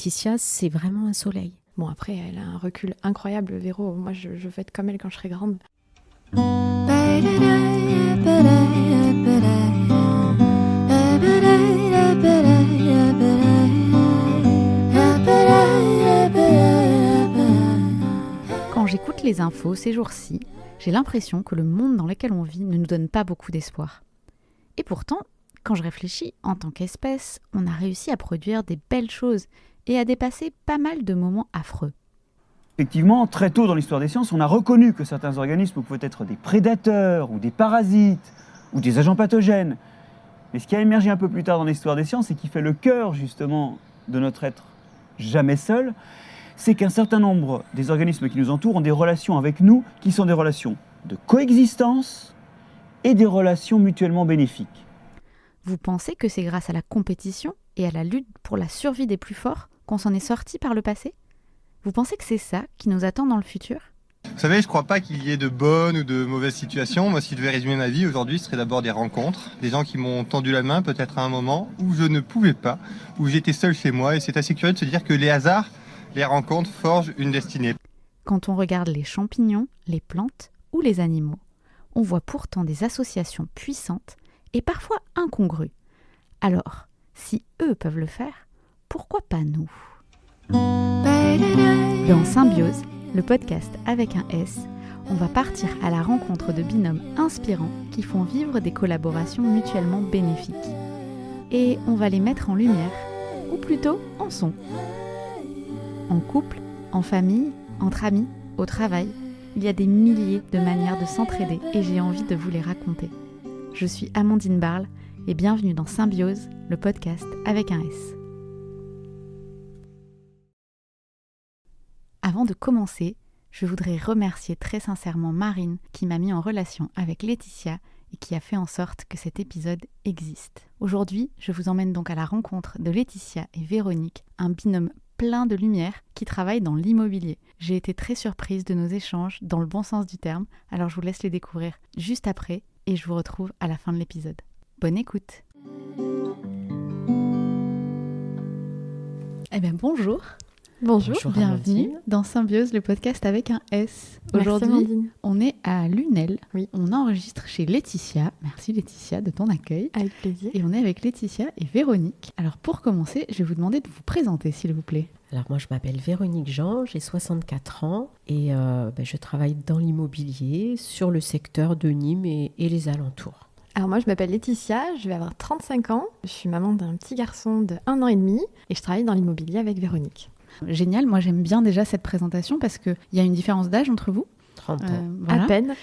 Laetitia, c'est vraiment un soleil. Bon, après, elle a un recul incroyable, Véro. Moi, je veux être comme elle quand je serai grande. Quand j'écoute les infos ces jours-ci, j'ai l'impression que le monde dans lequel on vit ne nous donne pas beaucoup d'espoir. Et pourtant, quand je réfléchis, en tant qu'espèce, on a réussi à produire des belles choses et à dépasser pas mal de moments affreux. Effectivement, très tôt dans l'histoire des sciences, on a reconnu que certains organismes pouvaient être des prédateurs ou des parasites ou des agents pathogènes. Mais ce qui a émergé un peu plus tard dans l'histoire des sciences et qui fait le cœur justement de notre être jamais seul, c'est qu'un certain nombre des organismes qui nous entourent ont des relations avec nous qui sont des relations de coexistence et des relations mutuellement bénéfiques. Vous pensez que c'est grâce à la compétition et à la lutte pour la survie des plus forts qu'on s'en est sorti par le passé ? Vous pensez que c'est ça qui nous attend dans le futur ? Vous savez, je crois pas qu'il y ait de bonnes ou de mauvaises situations. Moi, si je devais résumer ma vie aujourd'hui, ce serait d'abord des rencontres. Des gens qui m'ont tendu la main peut-être à un moment où je ne pouvais pas, où j'étais seul chez moi. Et c'est assez curieux de se dire que les hasards, les rencontres forgent une destinée. Quand on regarde les champignons, les plantes ou les animaux, on voit pourtant des associations puissantes et parfois incongrues. Alors, si eux peuvent le faire, pourquoi pas nous ? Dans Symbiose, le podcast avec un S, on va partir à la rencontre de binômes inspirants qui font vivre des collaborations mutuellement bénéfiques. Et on va les mettre en lumière, ou plutôt en son. En couple, en famille, entre amis, au travail, il y a des milliers de manières de s'entraider et j'ai envie de vous les raconter. Je suis Amandine Barle et bienvenue dans Symbiose, le podcast avec un S. Avant de commencer, je voudrais remercier très sincèrement Marine qui m'a mis en relation avec Laetitia et qui a fait en sorte que cet épisode existe. Aujourd'hui, je vous emmène donc à la rencontre de Laetitia et Véronique, un binôme plein de lumière qui travaille dans l'immobilier. J'ai été très surprise de nos échanges dans le bon sens du terme, alors je vous laisse les découvrir juste après et je vous retrouve à la fin de l'épisode. Bonne écoute. Eh bien bonjour. Bonjour. Bienvenue dans Symbiose, le podcast avec un S. Merci, Aujourd'hui, Amandine. on est à Lunel. Oui. On enregistre chez Laetitia. Merci Laetitia de ton accueil. Avec plaisir. Et on est avec Laetitia et Véronique. Alors pour commencer, je vais vous demander de vous présenter s'il vous plaît. Alors moi je m'appelle Véronique Jean, j'ai 64 ans et je travaille dans l'immobilier sur le secteur de Nîmes et les alentours. Alors moi, je m'appelle Laetitia, je vais avoir 35 ans. Je suis maman d'un petit garçon de 1 an et demi et je travaille dans l'immobilier avec Véronique. Génial, moi j'aime bien déjà cette présentation parce qu'il y a une différence d'âge entre vous. 30 ans. Voilà. À peine.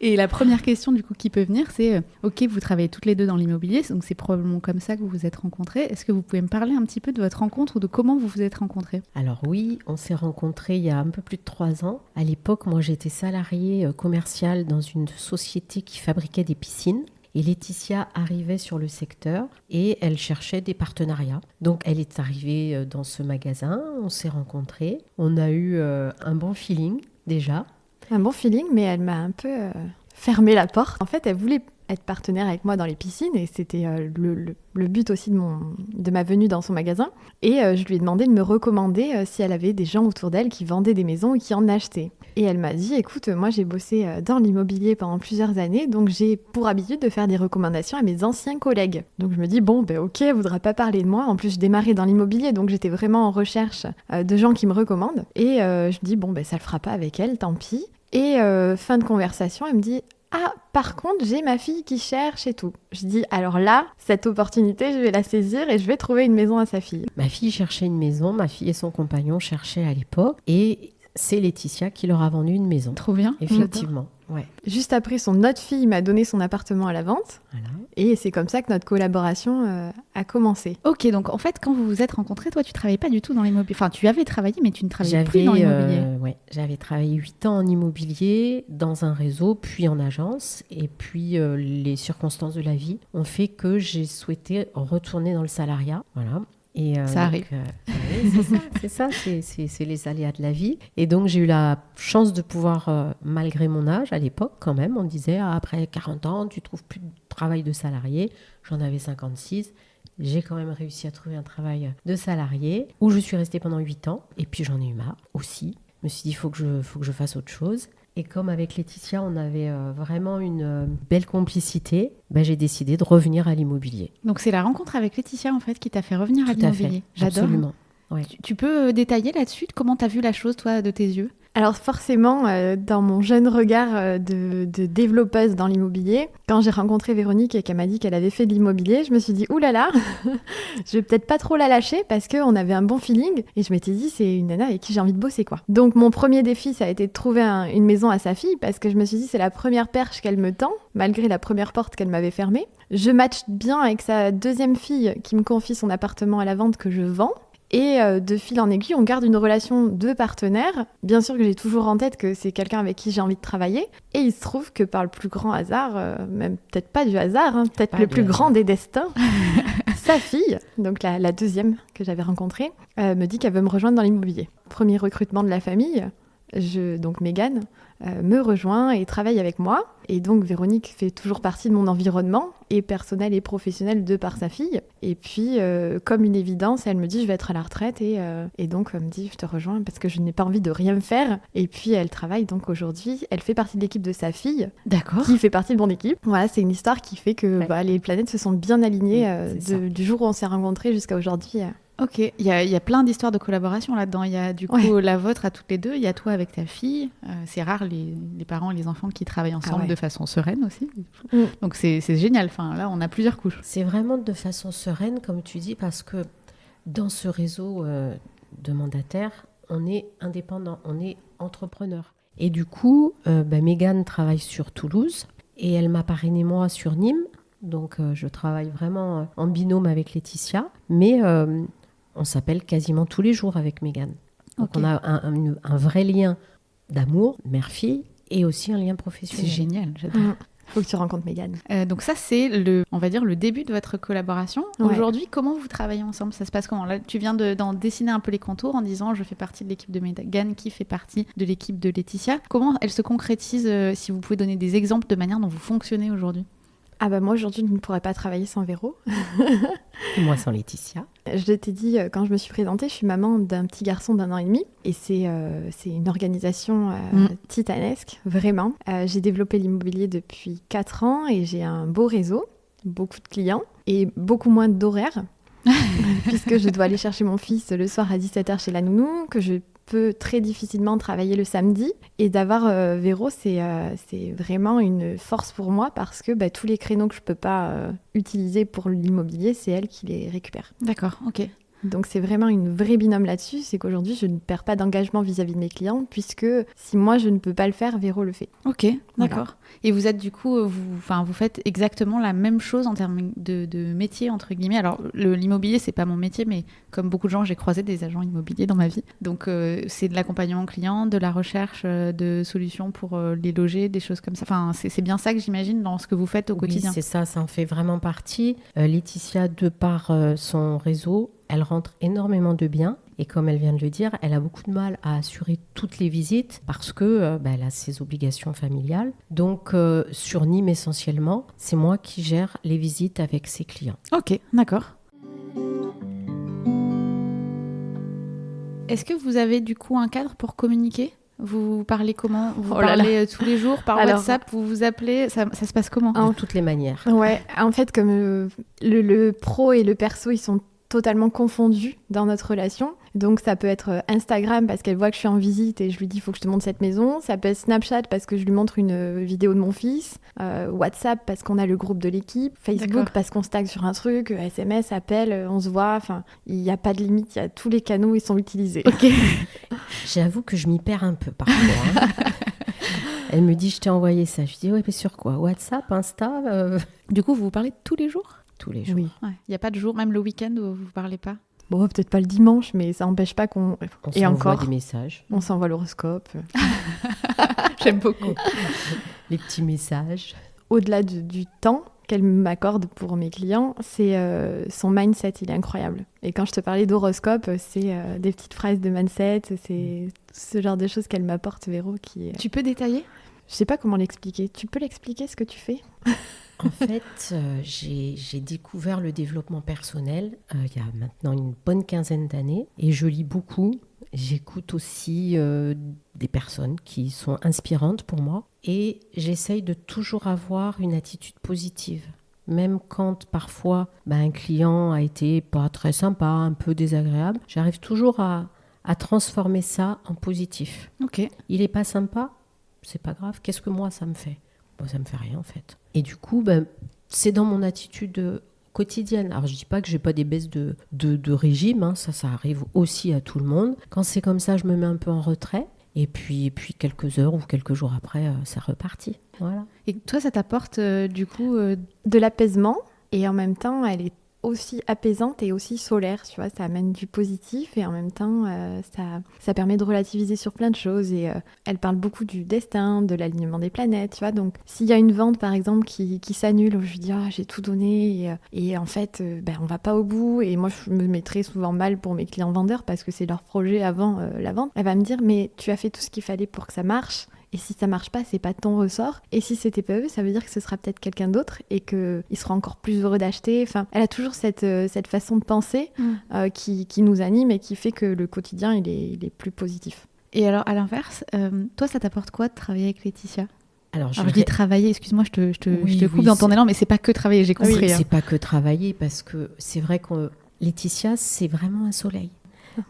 Et la première question du coup qui peut venir, c'est ok, vous travaillez toutes les deux dans l'immobilier, donc c'est probablement comme ça que vous vous êtes rencontrées. Est-ce que vous pouvez me parler un petit peu de votre rencontre ou de comment vous vous êtes rencontrées ? Alors oui, on s'est rencontrés il y a un peu plus de 3 ans. À l'époque, moi j'étais salariée commerciale dans une société qui fabriquait des piscines. Et Laetitia arrivait sur le secteur et elle cherchait des partenariats. Donc elle est arrivée dans ce magasin, on s'est rencontrés, on a eu un bon feeling déjà. Un bon feeling, mais elle m'a un peu fermé la porte. En fait, elle voulait être partenaire avec moi dans les piscines et c'était le but aussi de ma venue dans son magasin. Et je lui ai demandé de me recommander si elle avait des gens autour d'elle qui vendaient des maisons et qui en achetaient. Et elle m'a dit, écoute, moi j'ai bossé dans l'immobilier pendant plusieurs années, donc j'ai pour habitude de faire des recommandations à mes anciens collègues. Donc je me dis, ok, elle voudra pas parler de moi. En plus, je démarrais dans l'immobilier, donc j'étais vraiment en recherche de gens qui me recommandent. Et je me dis, ça le fera pas avec elle, tant pis. Et fin de conversation, elle me dit, ah, par contre, j'ai ma fille qui cherche et tout. Je dis, alors là, cette opportunité, je vais la saisir et je vais trouver une maison à sa fille. Ma fille cherchait une maison, ma fille et son compagnon cherchaient à l'époque. Et c'est Laetitia qui leur a vendu une maison. Trop bien. Effectivement, ouais. Juste après, son autre fille m'a donné son appartement à la vente. Voilà. Et c'est comme ça que notre collaboration a commencé. Ok, donc en fait, quand vous vous êtes rencontrés, toi, tu travaillais pas du tout dans l'immobilier. Enfin, tu avais travaillé, mais tu ne travaillais plus dans l'immobilier. J'avais travaillé 8 ans en immobilier, dans un réseau, puis en agence. Et puis, les circonstances de la vie ont fait que j'ai souhaité retourner dans le salariat. Voilà. Et ça arrive. Oui, c'est les aléas de la vie. Et donc, j'ai eu la chance de pouvoir, malgré mon âge, à l'époque, quand même, on disait, après 40 ans, tu trouves plus de travail de salarié. J'en avais 56. j'ai quand même réussi à trouver un travail de salarié où je suis restée pendant 8 ans. Et puis j'en ai eu marre aussi. Je me suis dit, il faut que je fasse autre chose. Et comme avec Laetitia, on avait vraiment une belle complicité, j'ai décidé de revenir à l'immobilier. Donc c'est la rencontre avec Laetitia en fait qui t'a fait revenir à Tout à l'immobilier. fait, absolument. Ouais. Tu peux détailler là-dessus comment t'as vu la chose toi de tes yeux? Alors forcément, dans mon jeune regard de développeuse dans l'immobilier, quand j'ai rencontré Véronique et qu'elle m'a dit qu'elle avait fait de l'immobilier, je me suis dit « Ouh là là, je vais peut-être pas trop la lâcher parce qu'on avait un bon feeling. » Et je m'étais dit « C'est une nana avec qui j'ai envie de bosser quoi. » Donc mon premier défi, ça a été de trouver une maison à sa fille parce que je me suis dit « C'est la première perche qu'elle me tend, malgré la première porte qu'elle m'avait fermée. » Je matche bien avec sa deuxième fille qui me confie son appartement à la vente que je vends. Et de fil en aiguille, on garde une relation de partenaire. Bien sûr que j'ai toujours en tête que c'est quelqu'un avec qui j'ai envie de travailler. Et il se trouve que par le plus grand hasard, même peut-être pas du hasard, peut-être le plus grand des destins, sa fille, donc la deuxième que j'avais rencontrée, me dit qu'elle veut me rejoindre dans l'immobilier. Premier recrutement de la famille, donc Mégane, me rejoint et travaille avec moi. Et donc Véronique fait toujours partie de mon environnement, et personnel et professionnel de par sa fille. Et puis, comme une évidence, elle me dit « je vais être à la retraite ». Et donc elle me dit « je te rejoins parce que je n'ai pas envie de rien faire ». Et puis elle travaille donc aujourd'hui, elle fait partie de l'équipe de sa fille, D'accord. qui fait partie de mon équipe. Voilà, c'est une histoire qui fait que les planètes se sont bien alignées du jour où on s'est rencontrés jusqu'à aujourd'hui. Ok, il y a plein d'histoires de collaboration là-dedans. Il y a du coup la vôtre à toutes les deux, il y a toi avec ta fille. C'est rare les parents et les enfants qui travaillent ensemble de façon sereine aussi. Donc c'est génial, enfin, là on a plusieurs couches. C'est vraiment de façon sereine, comme tu dis, parce que dans ce réseau de mandataires, on est indépendant, on est entrepreneur. Et du coup, Mégane travaille sur Toulouse et elle m'a parrainée moi sur Nîmes. Donc je travaille vraiment en binôme avec Laetitia, mais on s'appelle quasiment tous les jours avec Mégane. Donc on a un vrai lien d'amour, mère-fille, et aussi un lien professionnel. C'est génial, j'adore. Faut que tu rencontres Mégane. Donc ça, c'est on va dire le début de votre collaboration. Ouais. Aujourd'hui, comment vous travaillez ensemble? Ça se passe comment? Là, tu viens d'en dessiner un peu les contours en disant je fais partie de l'équipe de Mégane qui fait partie de l'équipe de Laetitia. Comment elle se concrétise, si vous pouvez donner des exemples de manière dont vous fonctionnez aujourd'hui? Moi aujourd'hui je ne pourrais pas travailler sans Véro. Et moi sans Laetitia. Je t'ai dit quand je me suis présentée, je suis maman d'un petit garçon d'1 an et demi et c'est une organisation titanesque, vraiment. J'ai développé l'immobilier depuis 4 ans et j'ai un beau réseau, beaucoup de clients et beaucoup moins d'horaires puisque je dois aller chercher mon fils le soir à 17h chez la nounou, que je peux très difficilement travailler le samedi. Et d'avoir Véro, c'est vraiment une force pour moi parce que tous les créneaux que je ne peux pas utiliser pour l'immobilier, c'est elle qui les récupère. D'accord, ok. Donc c'est vraiment une vraie binôme là-dessus, c'est qu'aujourd'hui je ne perds pas d'engagement vis-à-vis de mes clients puisque si moi je ne peux pas le faire, Véro le fait. Ok, d'accord. Voilà. Et vous êtes du coup, vous faites exactement la même chose en termes de métier entre guillemets. Alors l'immobilier c'est pas mon métier, mais comme beaucoup de gens j'ai croisé des agents immobiliers dans ma vie. Donc c'est de l'accompagnement client, de la recherche de solutions pour les loger, des choses comme ça. Enfin c'est bien ça que j'imagine dans ce que vous faites au quotidien. Oui, c'est ça en fait vraiment partie. Laetitia, de par son réseau, elle rentre énormément de biens et comme elle vient de le dire, elle a beaucoup de mal à assurer toutes les visites parce que elle a ses obligations familiales. Donc sur Nîmes essentiellement, c'est moi qui gère les visites avec ses clients. Ok, d'accord. Est-ce que vous avez du coup un cadre pour communiquer ? Vous parlez comment? Vous parlez tous les jours par WhatsApp? Vous vous appelez? Ça se passe comment? De toutes les manières. Ouais, en fait comme le pro et le perso, ils sont totalement confondus dans notre relation. Donc ça peut être Instagram parce qu'elle voit que je suis en visite et je lui dis il faut que je te montre cette maison. Ça peut être Snapchat parce que je lui montre une vidéo de mon fils. WhatsApp parce qu'on a le groupe de l'équipe. Facebook parce qu'on se tag sur un truc. SMS, appel, on se voit. Enfin, il n'y a pas de limite. Tous les canaux ils sont utilisés. Ok. J'avoue que je m'y perds un peu parfois. Elle me dit je t'ai envoyé ça. Je dis ouais mais sur quoi? WhatsApp, Insta Du coup vous vous parlez tous les jours? Tous les jours. Oui. Il n'y a pas de jour, même le week-end, où vous ne parlez pas? Bon, peut-être pas le dimanche, mais ça n'empêche pas qu'on... On s'envoie des messages. On s'envoie l'horoscope. J'aime beaucoup. Les petits messages. Au-delà du temps qu'elle m'accorde pour mes clients, c'est son mindset, il est incroyable. Et quand je te parlais d'horoscope, c'est des petites phrases de mindset, c'est ce genre de choses qu'elle m'apporte, Véro, qui est... Tu peux détailler? Je sais pas comment l'expliquer. Tu peux l'expliquer, ce que tu fais? En fait, j'ai découvert le développement personnel il y a maintenant une bonne quinzaine d'années et je lis beaucoup. J'écoute aussi des personnes qui sont inspirantes pour moi et j'essaye de toujours avoir une attitude positive. Même quand parfois un client a été pas très sympa, un peu désagréable, j'arrive toujours à transformer ça en positif. Ok. Il est pas sympa, c'est pas grave. Qu'est-ce que moi ça me fait ? Bon, ça me fait rien en fait. Et du coup, c'est dans mon attitude quotidienne. Alors je dis pas que j'ai pas des baisses de régime, hein, ça arrive aussi à tout le monde. Quand c'est comme ça, je me mets un peu en retrait. Et puis quelques heures ou quelques jours après, c'est reparti. Voilà. Et toi, ça t'apporte du coup De l'apaisement, et en même temps, elle est aussi apaisante et aussi solaire, tu vois, ça amène du positif et en même temps, ça permet de relativiser sur plein de choses et elle parle beaucoup du destin, de l'alignement des planètes, tu vois, donc s'il y a une vente par exemple qui s'annule, où je lui dis j'ai tout donné et en fait, on va pas au bout et moi je me mettrais souvent mal pour mes clients vendeurs parce que c'est leur projet avant la vente, elle va me dire mais tu as fait tout ce qu'il fallait pour que ça marche. Et si ça marche pas, c'est pas ton ressort. Et si c'était pas eux, ça veut dire que ce sera peut-être quelqu'un d'autre et qu'il sera encore plus heureux d'acheter. Enfin, elle a toujours cette façon de penser qui nous anime et qui fait que le quotidien, il est plus positif. Et alors, à l'inverse, toi, ça t'apporte quoi de travailler avec Laetitia ? Alors, je dis travailler, excuse-moi, je te coupe Oui, dans ton élan, mais c'est pas que travailler, j'ai compris. Oui, c'est pas que travailler parce que c'est vrai que Laetitia, c'est vraiment un soleil.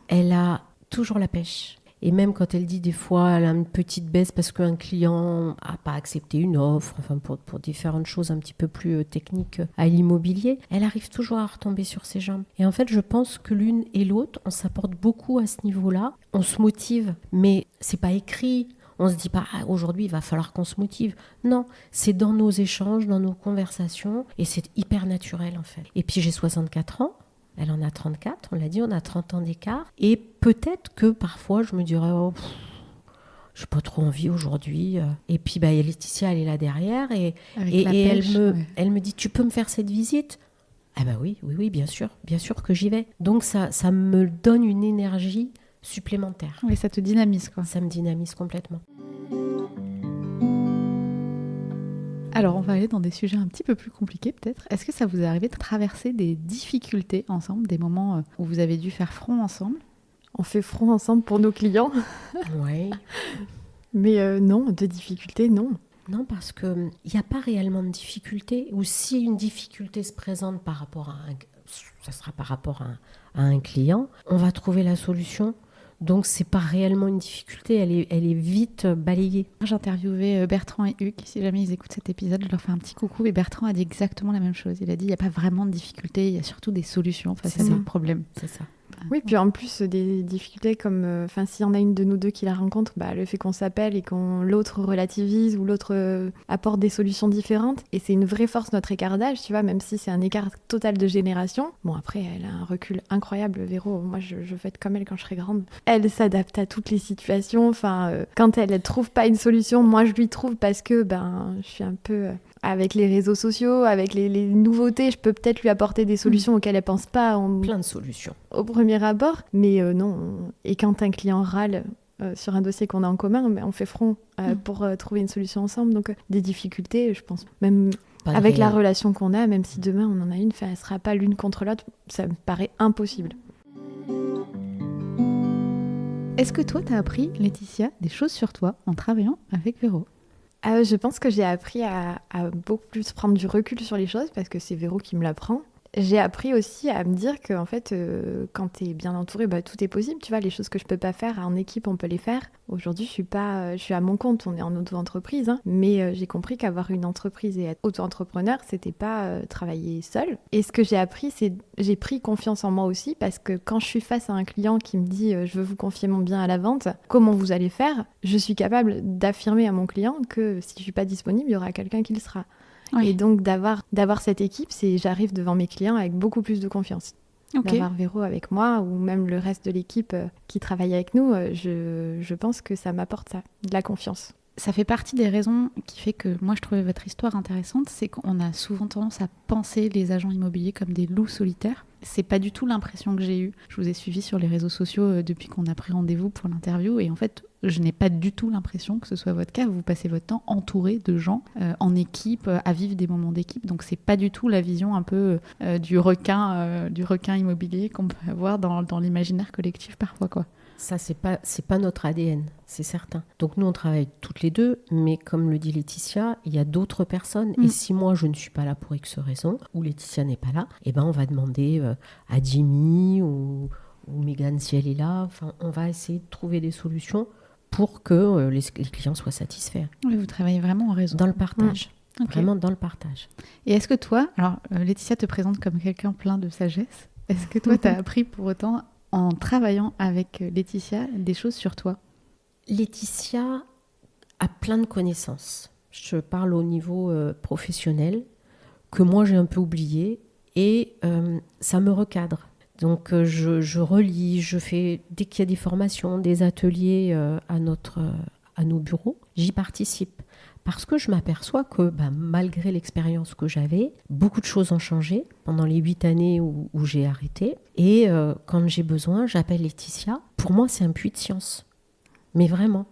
Elle a toujours la pêche. Et même quand elle dit des fois, elle a une petite baisse parce qu'un client n'a pas accepté une offre, enfin pour différentes choses un petit peu plus techniques à l'immobilier, elle arrive toujours à retomber sur ses jambes. Et en fait, je pense que l'une et l'autre, on s'apporte beaucoup à ce niveau-là. On se motive, mais c'est pas écrit. On se dit pas aujourd'hui il va falloir qu'on se motive. Non, c'est dans nos échanges, dans nos conversations, et c'est hyper naturel en fait. Et puis j'ai 64 ans. Elle en a 34, on l'a dit, on a 30 ans d'écart. Et peut-être que parfois, je me dirais, je n'ai pas trop envie aujourd'hui. Et puis, Laetitia, elle est là derrière. Et elle me dit, tu peux me faire cette visite ? Ah oui, bien sûr que j'y vais. Donc, ça me donne une énergie supplémentaire. Oui, ça te dynamise, quoi. Ça me dynamise complètement. Alors, on va aller dans des sujets un petit peu plus compliqués, peut-être. Est-ce que ça vous est arrivé de traverser des difficultés ensemble, des moments où vous avez dû faire front ensemble ? On fait front ensemble pour nos clients. Oui. Mais non, de difficultés, non. Non, parce qu'il n'y a pas réellement de difficulté. Ou si une difficulté se présente ça sera par rapport à un client, on va trouver la solution. Donc, c'est pas réellement une difficulté, elle est vite balayée. J'ai interviewé Bertrand et Hugues. Si jamais ils écoutent cet épisode, je leur fais un petit coucou. Et Bertrand a dit exactement la même chose. Il a dit il n'y a pas vraiment de difficulté, il y a surtout des solutions face à nos problèmes. C'est ça. Oui, puis en plus des difficultés comme, s'il y en a une de nous deux qui la rencontre, le fait qu'on s'appelle et qu'on l'autre relativise ou l'autre apporte des solutions différentes. Et c'est une vraie force, notre écart d'âge, tu vois, même si c'est un écart total de génération. Bon, après, elle a un recul incroyable, Véro. Moi, je vais être comme elle quand je serai grande. Elle s'adapte à toutes les situations. Quand elle ne trouve pas une solution, moi, je lui trouve parce que je suis un peu... avec les réseaux sociaux, avec les nouveautés, je peux peut-être lui apporter des solutions auxquelles elle ne pense pas. Plein de solutions. Au premier abord, mais non. Et quand un client râle sur un dossier qu'on a en commun, on fait front pour trouver une solution ensemble. Donc des difficultés, je pense, même avec la relation qu'on a, même si demain on en a une, elle ne sera pas l'une contre l'autre, ça me paraît impossible. Est-ce que toi, tu as appris, Laetitia, des choses sur toi en travaillant avec Véro ? Je pense que j'ai appris à beaucoup plus prendre du recul sur les choses parce que c'est Véro qui me l'apprend. J'ai appris aussi à me dire que en fait, quand tu es bien entouré, tout est possible. Tu vois, les choses que je peux pas faire en équipe, on peut les faire. Aujourd'hui, je suis à mon compte, on est en auto-entreprise, mais j'ai compris qu'avoir une entreprise et être auto-entrepreneur, c'était pas travailler seul. Et ce que j'ai appris, c'est j'ai pris confiance en moi aussi parce que quand je suis face à un client qui me dit je veux vous confier mon bien à la vente, comment vous allez faire ? Je suis capable d'affirmer à mon client que si je suis pas disponible, il y aura quelqu'un qui le sera. Oui. Et donc d'avoir cette équipe, j'arrive devant mes clients avec beaucoup plus de confiance. Okay. D'avoir Véro avec moi ou même le reste de l'équipe qui travaille avec nous, je pense que ça m'apporte ça, de la confiance. Ça fait partie des raisons qui fait que moi je trouvais votre histoire intéressante, c'est qu'on a souvent tendance à penser les agents immobiliers comme des loups solitaires. C'est pas du tout l'impression que j'ai eue. Je vous ai suivi sur les réseaux sociaux depuis qu'on a pris rendez-vous pour l'interview et en fait je n'ai pas du tout l'impression que ce soit votre cas. Vous passez votre temps entouré de gens en équipe, à vivre des moments d'équipe. Donc c'est pas du tout la vision un peu du requin immobilier qu'on peut avoir dans l'imaginaire collectif parfois, quoi. Ça, c'est pas notre ADN, c'est certain. Donc nous, on travaille toutes les deux, mais comme le dit Laetitia, il y a d'autres personnes. Et si moi, je ne suis pas là pour X raison, ou Laetitia n'est pas là, eh ben, on va demander à Jimmy ou Mégane si elle est là. Enfin, on va essayer de trouver des solutions pour que les clients soient satisfaits. Oui, vous travaillez vraiment en réseau. Dans le partage. Okay. Vraiment dans le partage. Et est-ce que toi, alors Laetitia te présente comme quelqu'un plein de sagesse, est-ce que toi, tu as appris pour autant, en travaillant avec Laetitia, des choses sur toi? Laetitia a plein de connaissances. Je parle au niveau professionnel, que moi j'ai un peu oublié, et ça me recadre. Donc je relis, je fais, dès qu'il y a des formations, des ateliers à nos bureaux, j'y participe. Parce que je m'aperçois que malgré l'expérience que j'avais, beaucoup de choses ont changé pendant les 8 années où j'ai arrêté. Et quand j'ai besoin, j'appelle Laetitia. Pour moi, c'est un puits de science. Mais vraiment,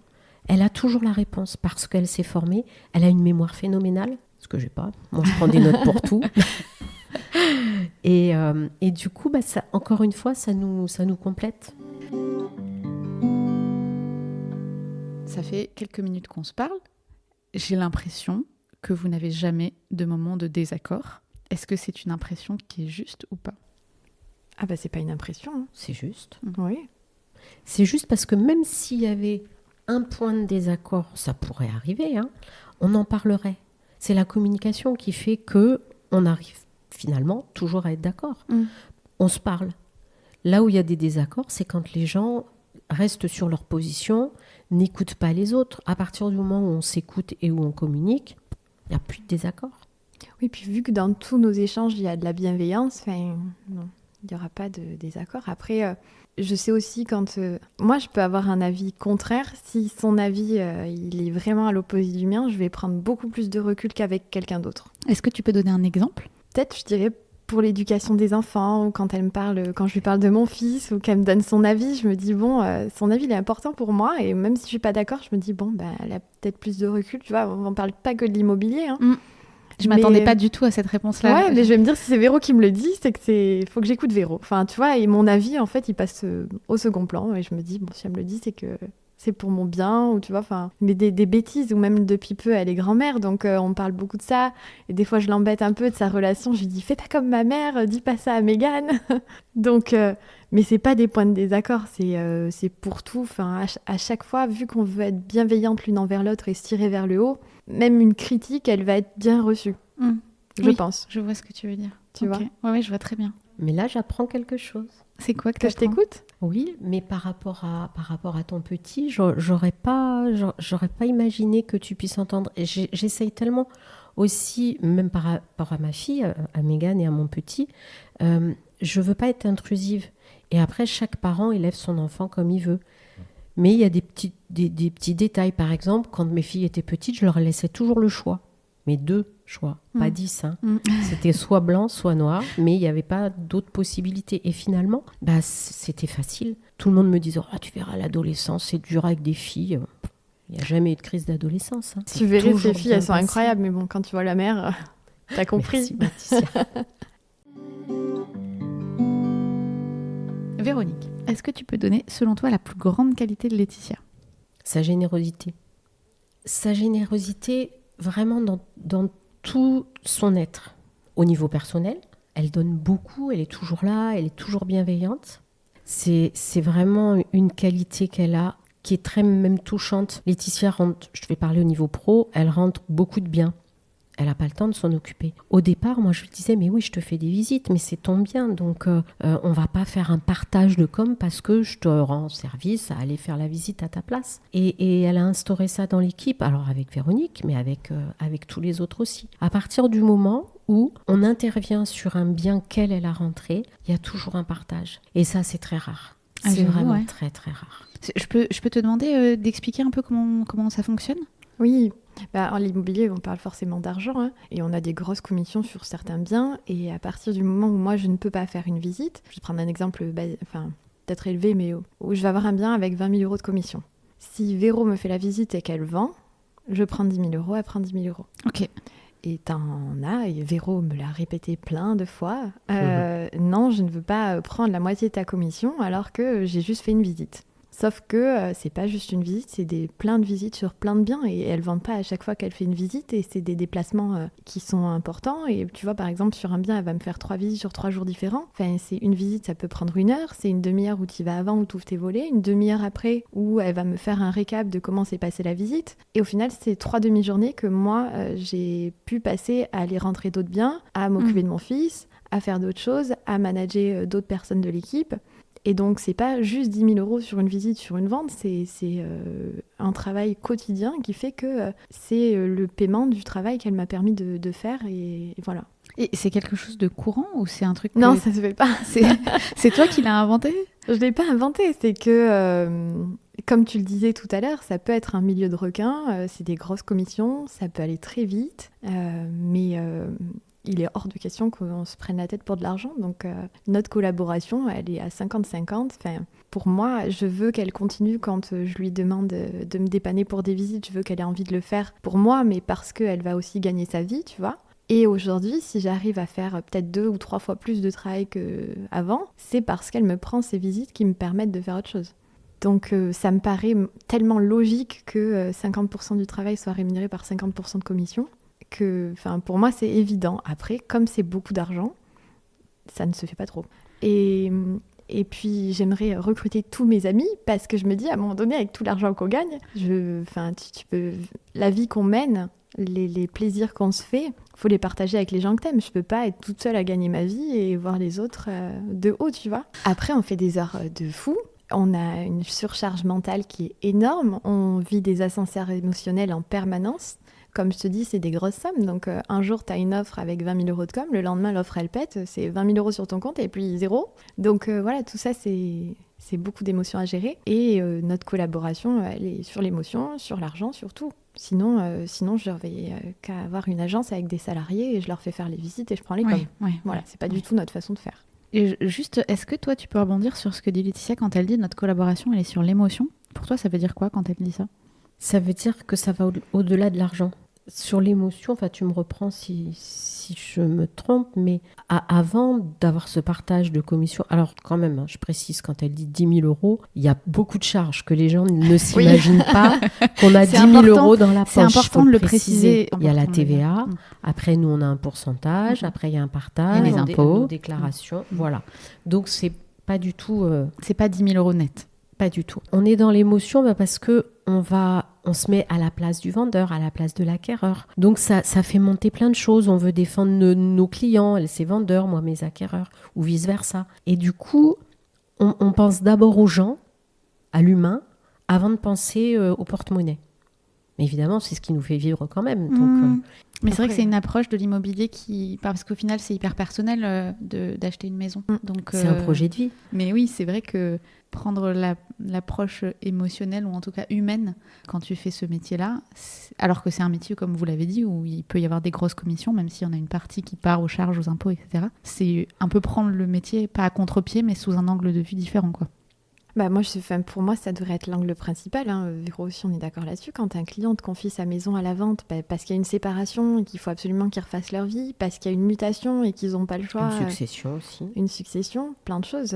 elle a toujours la réponse parce qu'elle s'est formée. Elle a une mémoire phénoménale, ce que j'ai pas. Moi, je prends des notes pour tout. Et du coup, ça, encore une fois, ça nous complète. Ça fait quelques minutes qu'on se parle. J'ai l'impression que vous n'avez jamais de moment de désaccord. Est-ce que c'est une impression qui est juste ou pas? Ah c'est pas une impression. Hein. C'est juste. Oui. C'est juste parce que même s'il y avait un point de désaccord, ça pourrait arriver, hein, on en parlerait. C'est la communication qui fait qu'on arrive finalement toujours à être d'accord. On se parle. Là où il y a des désaccords, c'est quand les gens restent sur leur position, n'écoutent pas les autres. À partir du moment où on s'écoute et où on communique, il n'y a plus de désaccord. Oui, puis vu que dans tous nos échanges, il y a de la bienveillance, non, il n'y aura pas de désaccord. Après, je sais aussi quand... moi, je peux avoir un avis contraire. Si son avis, il est vraiment à l'opposé du mien, je vais prendre beaucoup plus de recul qu'avec quelqu'un d'autre. Est-ce que tu peux donner un exemple? Peut-être, je dirais, pour l'éducation des enfants, ou quand je lui parle de mon fils, ou qu'elle me donne son avis, je me dis, son avis, il est important pour moi, et même si je suis pas d'accord, je me dis, elle a peut-être plus de recul, tu vois, on parle pas que de l'immobilier. Hein. Je m'attendais pas du tout à cette réponse-là. Ouais, mais je vais me dire, si c'est Véro qui me le dit, c'est que faut que j'écoute Véro. Enfin, tu vois, et mon avis, en fait, il passe au second plan, et je me dis, si elle me le dit, c'est que c'est pour mon bien, ou tu vois, mais des bêtises, ou même depuis peu, elle est grand-mère, donc on parle beaucoup de ça, et des fois je l'embête un peu de sa relation, je lui dis, fais pas comme ma mère, dis pas ça à Mégane. Donc, mais c'est pas des points de désaccord, c'est pour tout, à chaque fois, vu qu'on veut être bienveillante l'une envers l'autre et se tirer vers le haut, même une critique, elle va être bien reçue, je pense. Je vois ce que tu veux dire. Tu vois. Ouais, je vois très bien. Mais là, j'apprends quelque chose. C'est quoi que je t'écoute? Oui, mais par rapport à ton petit, j'aurais pas imaginé que tu puisses entendre. Et j'essaye tellement aussi, même par rapport à ma fille, à Mégane et à mon petit, je veux pas être intrusive. Et après, chaque parent élève son enfant comme il veut. Mais il y a des petits détails. Par exemple, quand mes filles étaient petites, je leur laissais toujours le choix. Mais 2 choix, pas 10. Hein. C'était soit blanc, soit noir, mais il n'y avait pas d'autres possibilités. Et finalement, c'était facile. Tout le monde me disait, tu verras, l'adolescence, c'est dur avec des filles. Il n'y a jamais eu de crise d'adolescence. Hein. Tu verrais, ces filles, elles sont incroyables. Mais bon, quand tu vois la mère, t'as compris. Merci, Véronique, est-ce que tu peux donner, selon toi, la plus grande qualité de Laetitia? Sa générosité. Sa générosité, vraiment dans tout son être. Au niveau personnel, elle donne beaucoup, elle est toujours là, elle est toujours bienveillante. C'est vraiment une qualité qu'elle a, qui est très même touchante. Laetitia rentre, je vais parler au niveau pro, elle rentre beaucoup de bien. Elle n'a pas le temps de s'en occuper. Au départ, moi, je lui disais, mais oui, je te fais des visites, mais c'est ton bien. Donc, on ne va pas faire un partage de com parce que je te rends service à aller faire la visite à ta place. Et elle a instauré ça dans l'équipe, alors avec Véronique, mais avec tous les autres aussi. À partir du moment où on intervient sur un bien qu'elle a rentré, il y a toujours un partage. Et ça, c'est très rare. C'est vraiment très, très rare. Je peux te demander d'expliquer un peu comment ça fonctionne ? Oui, en l'immobilier, on parle forcément d'argent, hein, et on a des grosses commissions sur certains biens. Et à partir du moment où moi, je ne peux pas faire une visite, je vais prendre un exemple peut-être élevé, mais où je vais avoir un bien avec 20 000 euros de commission. Si Véro me fait la visite et qu'elle vend, je prends 10 000 euros, elle prend 10 000 euros. Ok. Et t'en as, et Véro me l'a répété plein de fois, non, je ne veux pas prendre la moitié de ta commission alors que j'ai juste fait une visite. Sauf que c'est pas juste une visite, c'est plein de visites sur plein de biens et elle vend pas à chaque fois qu'elle fait une visite et c'est des déplacements qui sont importants. Et tu vois, par exemple, sur un bien, elle va me faire 3 visites sur 3 jours différents. Enfin, c'est une visite, ça peut prendre 1 heure, c'est une demi-heure où tu y vas avant, où tu ouvres tes volets, une demi-heure après où elle va me faire un récap de comment s'est passée la visite. Et au final, c'est 3 demi-journées que moi, j'ai pu passer à aller rentrer d'autres biens, à m'occuper de mon fils, à faire d'autres choses, à manager d'autres personnes de l'équipe. Et donc, c'est pas juste 10 000 euros sur une visite, sur une vente, c'est un travail quotidien qui fait que c'est le paiement du travail qu'elle m'a permis de faire. Et voilà. Et c'est quelque chose de courant ou c'est un truc Non, ça se fait pas. C'est toi qui l'as inventé ? Je l'ai pas inventé, c'est que, comme tu le disais tout à l'heure, ça peut être un milieu de requins, c'est des grosses commissions, ça peut aller très vite, mais... il est hors de question qu'on se prenne la tête pour de l'argent. Donc, notre collaboration, elle est à 50-50. Enfin, pour moi, je veux qu'elle continue quand je lui demande de me dépanner pour des visites. Je veux qu'elle ait envie de le faire pour moi, mais parce qu'elle va aussi gagner sa vie, tu vois. Et aujourd'hui, si j'arrive à faire peut-être 2 ou 3 fois plus de travail qu'avant, c'est parce qu'elle me prend ces visites qui me permettent de faire autre chose. Donc, ça me paraît tellement logique que 50% du travail soit rémunéré par 50% de commission. Pour moi, c'est évident. Après, comme c'est beaucoup d'argent, ça ne se fait pas trop. Et puis, j'aimerais recruter tous mes amis parce que je me dis, à un moment donné, avec tout l'argent qu'on gagne, la vie qu'on mène, les plaisirs qu'on se fait, il faut les partager avec les gens que t'aimes. Je peux pas être toute seule à gagner ma vie et voir les autres de haut, tu vois. Après, on fait des heures de fou. On a une surcharge mentale qui est énorme. On vit des ascenseurs émotionnels en permanence. Comme je te dis, c'est des grosses sommes. Donc, un jour, tu as une offre avec 20 000 euros de com. Le lendemain, l'offre, elle pète. C'est 20 000 euros sur ton compte et puis 0. Donc, voilà, tout ça, c'est beaucoup d'émotions à gérer. Et notre collaboration, elle est sur l'émotion, sur l'argent, sur tout. Sinon, je n'avais qu'à avoir une agence avec des salariés et je leur fais faire les visites et je prends les coms. Voilà, c'est pas du tout notre façon de faire. Et juste, est-ce que toi, tu peux rebondir sur ce que dit Laetitia quand elle dit notre collaboration, elle est sur l'émotion ? Pour toi, ça veut dire quoi quand elle dit ça ? Ça veut dire que ça va au-delà de l'argent. Sur l'émotion, tu me reprends si je me trompe, mais avant d'avoir ce partage de commission, alors quand même, je précise, quand elle dit 10 000 euros, il y a beaucoup de charges que les gens ne s'imaginent pas qu'on a 10 000 euros dans la poche. C'est important de le préciser. Il y a la TVA, après nous on a un pourcentage, après il y a un partage, il y a les impôts, nos déclarations, voilà. Donc c'est pas du tout... c'est pas 10 000 euros net. Pas du tout. On est dans l'émotion parce que on se met à la place du vendeur, à la place de l'acquéreur. Donc ça fait monter plein de choses. On veut défendre nos clients, ses vendeurs, moi mes acquéreurs, ou vice-versa. Et du coup, on pense d'abord aux gens, à l'humain, avant de penser au porte-monnaie. Mais évidemment, c'est ce qui nous fait vivre quand même. Donc, mais c'est vrai que c'est une approche de l'immobilier parce qu'au final, c'est hyper personnel d'acheter une maison. Donc, c'est un projet de vie. Mais oui, c'est vrai que prendre l'approche émotionnelle ou en tout cas humaine quand tu fais ce métier-là, alors que c'est un métier, comme vous l'avez dit, où il peut y avoir des grosses commissions, même s'il y en a une partie qui part aux charges, aux impôts, etc. C'est un peu prendre le métier, pas à contre-pied, mais sous un angle de vue différent, quoi. Pour moi, ça devrait être l'angle principal. Véro aussi, on est d'accord là-dessus. Quand un client te confie sa maison à la vente parce qu'il y a une séparation et qu'il faut absolument qu'ils refassent leur vie, parce qu'il y a une mutation et qu'ils n'ont pas le choix. Une succession aussi. Une succession, plein de choses.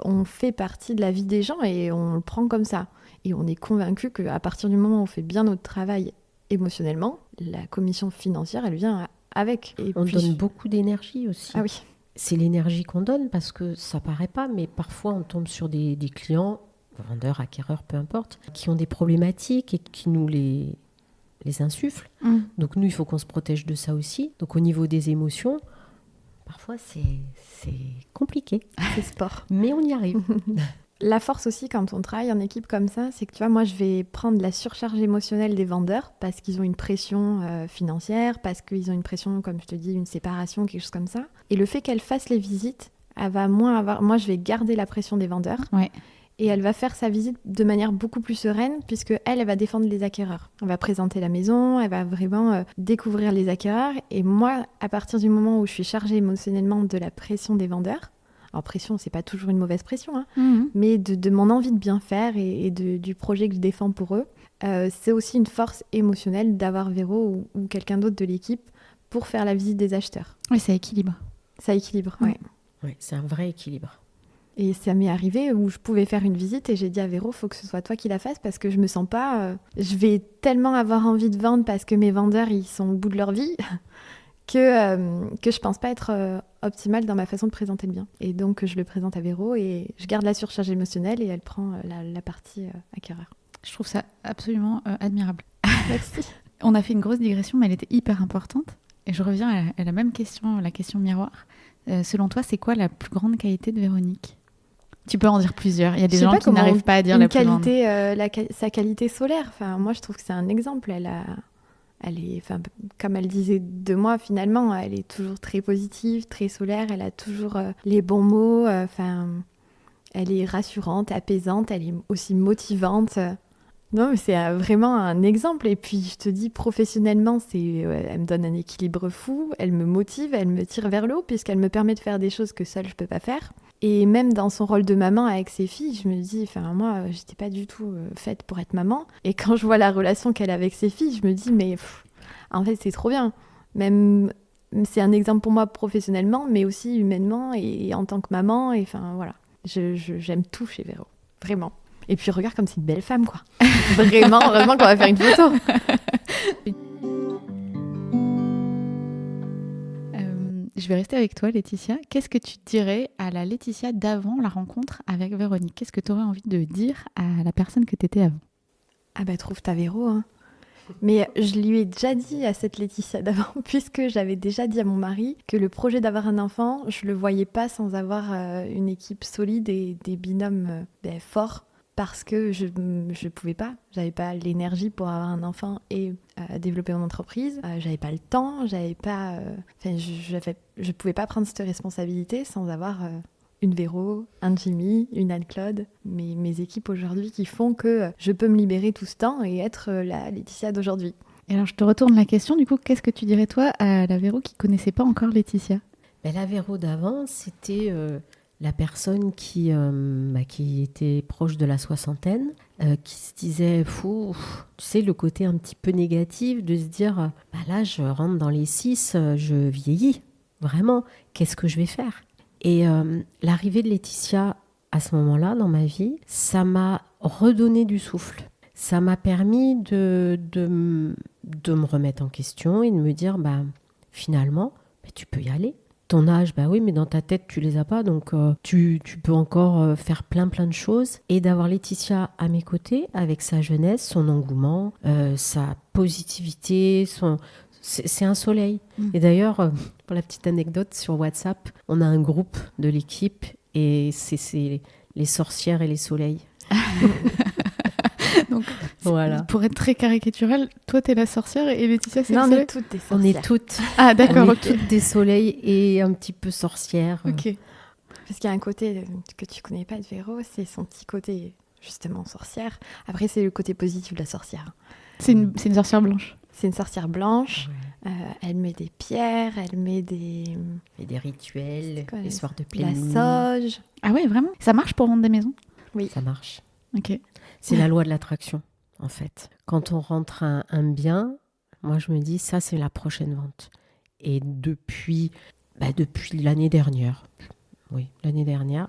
On fait partie de la vie des gens et on le prend comme ça. Et on est convaincu qu'à partir du moment où on fait bien notre travail émotionnellement, la commission financière, elle vient avec. Et on donne beaucoup d'énergie aussi. Ah oui. C'est l'énergie qu'on donne parce que ça paraît pas, mais parfois on tombe sur des clients, vendeurs, acquéreurs, peu importe, qui ont des problématiques et qui nous les insufflent. Donc nous, il faut qu'on se protège de ça aussi. Donc au niveau des émotions, parfois c'est compliqué. C'est sport. Mais on y arrive. La force aussi quand on travaille en équipe comme ça, c'est que tu vois, moi je vais prendre la surcharge émotionnelle des vendeurs parce qu'ils ont une pression financière, parce qu'ils ont une pression, comme je te dis, une séparation, quelque chose comme ça. Et le fait qu'elles fassent les visites, elle va moins avoir... Moi je vais garder la pression des vendeurs. Ouais. Et elle va faire sa visite de manière beaucoup plus sereine puisque elle va défendre les acquéreurs. Elle va présenter la maison, elle va vraiment découvrir les acquéreurs. Et moi, à partir du moment où je suis chargée émotionnellement de la pression des vendeurs, alors pression, c'est pas toujours une mauvaise pression, hein, mais de mon envie de bien faire et du projet que je défends pour eux, c'est aussi une force émotionnelle d'avoir Véro ou quelqu'un d'autre de l'équipe pour faire la visite des acheteurs. Oui, ça équilibre. Ça équilibre, ouais. Oui, c'est un vrai équilibre. Et ça m'est arrivé où je pouvais faire une visite et j'ai dit à Véro, faut que ce soit toi qui la fasses parce que je me sens pas... je vais tellement avoir envie de vendre parce que mes vendeurs, ils sont au bout de leur vie que je pense pas être optimale dans ma façon de présenter le bien. Et donc, je le présente à Véro et je garde la surcharge émotionnelle et elle prend la partie acquéreur. Je trouve ça absolument admirable. Merci. On a fait une grosse digression, mais elle était hyper importante. Et je reviens à la même question, la question miroir. Selon toi, c'est quoi la plus grande qualité de Véronique ? Tu peux en dire plusieurs. Il y a des gens qui n'arrivent pas à dire la plus grande. Sa qualité solaire, enfin, moi je trouve que c'est un exemple. Elle est, enfin, comme elle disait de moi finalement, elle est toujours très positive, très solaire. Elle a toujours les bons mots. Elle est rassurante, apaisante. Elle est aussi motivante. Non, mais c'est vraiment un exemple. Et puis, je te dis, professionnellement, elle me donne un équilibre fou. Elle me motive, elle me tire vers le haut, puisqu'elle me permet de faire des choses que seule je peux pas faire. Et même dans son rôle de maman avec ses filles, je me dis, moi, j'étais pas du tout faite pour être maman. Et quand je vois la relation qu'elle a avec ses filles, je me dis, mais en fait, c'est trop bien. Même, c'est un exemple pour moi professionnellement, mais aussi humainement et en tant que maman. Et voilà, j'aime tout chez Véro, vraiment. Et puis regarde comme c'est une belle femme, quoi. Vraiment, heureusement qu'on va faire une photo. Je vais rester avec toi, Laetitia. Qu'est-ce que tu dirais à la Laetitia d'avant la rencontre avec Véronique ? Qu'est-ce que tu aurais envie de dire à la personne que tu étais avant ? Ah bah trouve ta Véro, hein. Mais je lui ai déjà dit à cette Laetitia d'avant, puisque j'avais déjà dit à mon mari que le projet d'avoir un enfant, je le voyais pas sans avoir une équipe solide et des binômes forts. Parce que je pouvais pas, j'avais pas l'énergie pour avoir un enfant et développer mon entreprise, j'avais pas le temps, je pouvais pas prendre cette responsabilité sans avoir une Véro, un Jimmy, une Anne-Claude, mes équipes aujourd'hui qui font que je peux me libérer tout ce temps et être la Laetitia d'aujourd'hui. Et alors je te retourne la question, du coup, qu'est-ce que tu dirais toi à la Véro qui connaissait pas encore Laetitia ? La Véro d'avant, c'était... la personne qui était proche de la soixantaine, qui se disait, tu sais, le côté un petit peu négatif de se dire, là, je rentre dans les 6, je vieillis, vraiment, qu'est-ce que je vais faire ? Et l'arrivée de Laetitia, à ce moment-là, dans ma vie, ça m'a redonné du souffle. Ça m'a permis de me remettre en question et de me dire, finalement, tu peux y aller. Ton âge, oui, mais dans ta tête, tu les as pas, donc tu peux encore faire plein de choses. Et d'avoir Laetitia à mes côtés, avec sa jeunesse, son engouement, sa positivité, c'est un soleil. Et d'ailleurs, pour la petite anecdote, sur WhatsApp, on a un groupe de l'équipe et c'est les sorcières et les soleils. Donc, voilà. Pour être très caricatural, toi t'es la sorcière et Laetitia c'est non, le on soleil. est toutes des sorcières. On est toutes. Ah d'accord, ok. Toutes des soleils et un petit peu sorcières. Ok. Parce qu'il y a un côté que tu connais pas de Véro, c'est son petit côté justement sorcière. Après c'est le côté positif de la sorcière. C'est une sorcière blanche. C'est une sorcière blanche. Ouais. Elle met des pierres, elle met des... Et des rituels, les soirs de la pleine nuit. sauge. Ah ouais, vraiment ? Ça marche pour vendre des maisons ? Oui. Ça marche. Ok. C'est la loi de l'attraction, en fait. Quand on rentre un bien, moi je me dis, ça c'est la prochaine vente. Et depuis l'année dernière,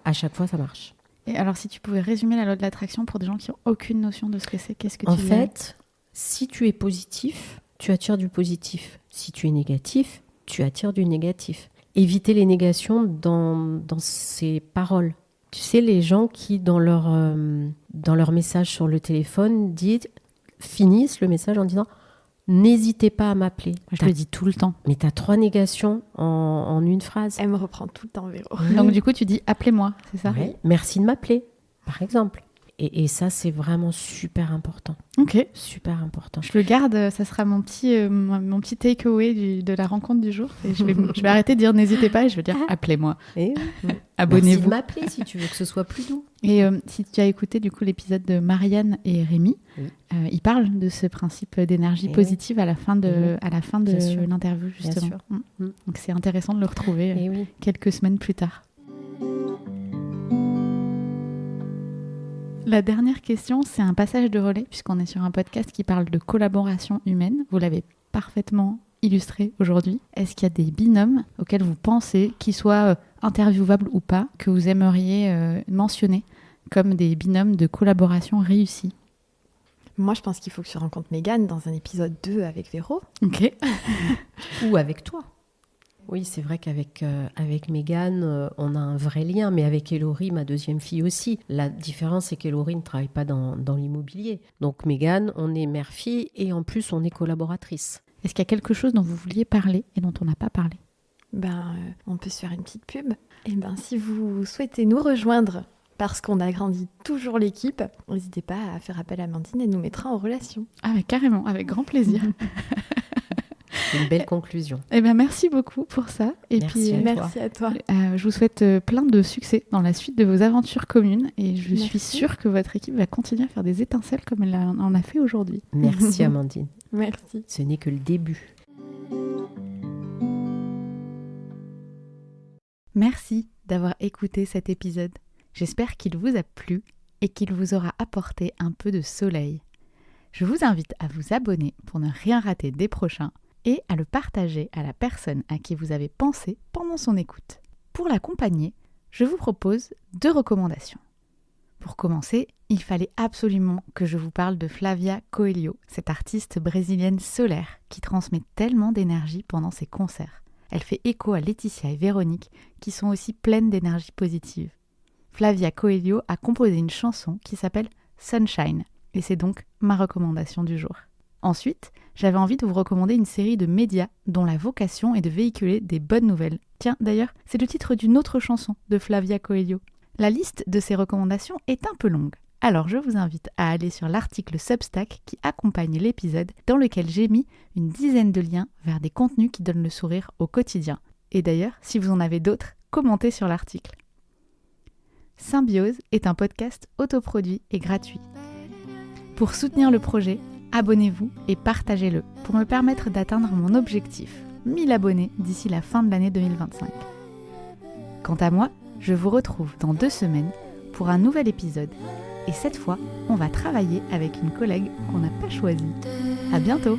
à chaque fois ça marche. Et alors si tu pouvais résumer la loi de l'attraction pour des gens qui n'ont aucune notion de ce que c'est, qu'est-ce que tu En dirais ? fait, si tu es positif, tu attires du positif. Si tu es négatif, tu attires du négatif. Éviter les négations dans ces paroles. Tu sais, les gens qui, dans leur message sur le téléphone, finissent le message en disant « N'hésitez pas à m'appeler ». Je le dis tout le temps. Mais tu as 3 négations en une phrase. Elle me reprend tout le temps, Véro. Donc du coup, tu dis « appelez-moi », c'est ça ? Ouais. Merci de m'appeler, par exemple. Et ça, c'est vraiment super important. Ok. Super important. Je le garde, ça sera mon petit take-away de la rencontre du jour. Et je vais arrêter de dire n'hésitez pas et je vais dire appelez-moi. Et Abonnez-vous. Merci de m'appeler si tu veux que ce soit plus doux. Et si tu as écouté du coup l'épisode de Marianne et Rémi, Oui. ils parlent de ce principe d'énergie positive à la fin de Bien sûr. l'interview Bien justement. sûr. Mm. Donc c'est intéressant de le retrouver Et oui. quelques semaines plus tard. La dernière question, c'est un passage de relais puisqu'on est sur un podcast qui parle de collaboration humaine. Vous l'avez parfaitement illustré aujourd'hui. Est-ce qu'il y a des binômes auxquels vous pensez, qu'ils soient interviewables ou pas, que vous aimeriez mentionner comme des binômes de collaboration réussis? Moi, je pense qu'il faut que tu rencontres Mégane dans un épisode 2 avec Véro. Ok. Ou avec toi. Oui, c'est vrai qu'avec Mégane, on a un vrai lien, mais avec Hélory, ma deuxième fille aussi. La différence, c'est qu'Hélory ne travaille pas dans l'immobilier. Donc Mégane, on est mère-fille et en plus, on est collaboratrice. Est-ce qu'il y a quelque chose dont vous vouliez parler et dont on n'a pas parlé? On peut se faire une petite pub. Si vous souhaitez nous rejoindre parce qu'on agrandit toujours l'équipe, n'hésitez pas à faire appel à Amandine, elle nous mettra en relation. Ah, mais carrément, avec grand plaisir. C'est une belle conclusion. Merci beaucoup pour ça. Et Merci puis, à toi. Merci à toi. je vous souhaite plein de succès dans la suite de vos aventures communes et je Merci. suis sûre que votre équipe va continuer à faire des étincelles comme elle en a fait aujourd'hui. Merci Amandine. Merci. Ce n'est que le début. Merci d'avoir écouté cet épisode. J'espère qu'il vous a plu et qu'il vous aura apporté un peu de soleil. Je vous invite à vous abonner pour ne rien rater des prochains et à le partager à la personne à qui vous avez pensé pendant son écoute. Pour l'accompagner, je vous propose 2 recommandations. Pour commencer, il fallait absolument que je vous parle de Flavia Coelho, cette artiste brésilienne solaire qui transmet tellement d'énergie pendant ses concerts. Elle fait écho à Laetitia et Véronique qui sont aussi pleines d'énergie positive. Flavia Coelho a composé une chanson qui s'appelle Sunshine et c'est donc ma recommandation du jour. Ensuite, j'avais envie de vous recommander une série de médias dont la vocation est de véhiculer des bonnes nouvelles. Tiens, d'ailleurs, c'est le titre d'une autre chanson de Flavia Coelho. La liste de ces recommandations est un peu longue. Alors je vous invite à aller sur l'article Substack qui accompagne l'épisode dans lequel j'ai mis une dizaine de liens vers des contenus qui donnent le sourire au quotidien. Et d'ailleurs, si vous en avez d'autres, commentez sur l'article. Symbiose est un podcast autoproduit et gratuit. Pour soutenir le projet, abonnez-vous et partagez-le pour me permettre d'atteindre mon objectif, 1000 abonnés d'ici la fin de l'année 2025. Quant à moi, je vous retrouve dans 2 semaines pour un nouvel épisode. Et cette fois, on va travailler avec une collègue qu'on n'a pas choisie. À bientôt!